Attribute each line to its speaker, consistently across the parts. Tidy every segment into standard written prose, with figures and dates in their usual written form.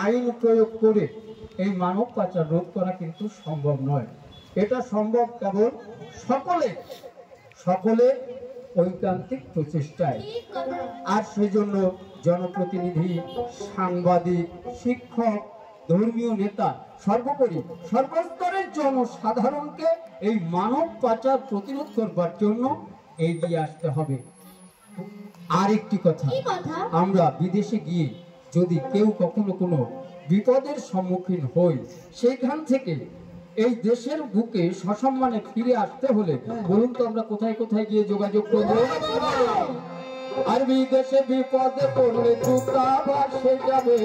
Speaker 1: আইন প্রয়োগ করে এই মানব পাচার রোধ করা কিন্তু সম্ভব নয়। এটা সম্ভব কেবল সকলে ঐকান্তিক প্রচেষ্টায়। আর সেজন্য জনপ্রতিনিধি, সাংবাদিক, শিক্ষক, ধর্মীয় নেতা, সর্বোপরি সর্বস্তরের জনসাধারণকে এই মানব পাচার প্রতিরোধ করবার জন্য এগিয়ে আসতে হবে। আরেকটি কথা, আমরা বিদেশে গিয়ে যদি কেউ কখনো কোনো বিপদের সম্মুখীন হই, সেখান থেকে এই দেশের বুকে সসম্মানে ফিরে আসতে হলে বলুন তো আমরা কোথায় কোথায় গিয়ে যোগাযোগ করবো? আর বিদেশে বিপদে পড়লে দূতাবাসে যাবে,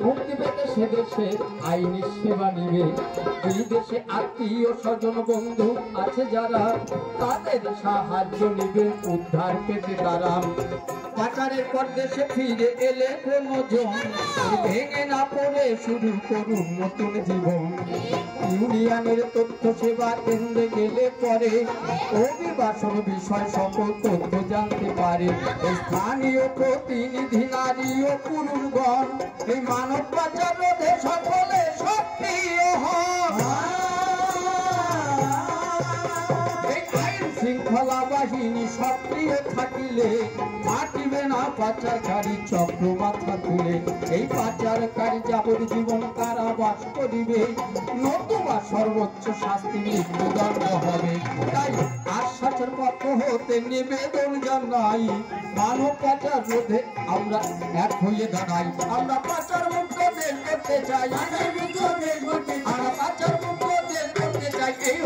Speaker 1: মুক্তি পেতে সে দেশে আইনি সেবা নিবে। বিদেশে আত্মীয় স্বজন বন্ধু আছে যারা, তাদের সাহায্য নিবে উদ্ধার পেতে তারা। পাচারের পর দেশে ফিরে এলে কোনো জন ভেঙে না পড়ে শুরু করুন নতুন জীবন। ইউনিয়নের তথ্য সেবা কেন্দ্রে গেলে পরে অভিবাসন বিষয় সকল তথ্য জানতে পারে। স্থানীয় প্রতিনিধি নারী ও পুরুষগণ এই মানব পাচার রোধে সকলে সক্রিয় হন। এই আইন শৃঙ্খলা বাহিনী সক্রিয় থাকিলে পাঠিবে না পাচারকারী চক্র মাথা তুলে। এই পাচারকারী যাবজ্জীবন কারাবাস করিবে, নতুবা সর্বোচ্চ শাস্তি মৃত্যুদণ্ড হবে। তাই আশ্বাসের পক্ষ হতে নিবেদন জানাই, মানব পাচার রোধে আমরা এক হয়ে দাঁড়াই। আমরা পাচার মুক্ত দেশ করতে চাই, আমরা পাচার মুক্ত দেশ করতে চাই। এই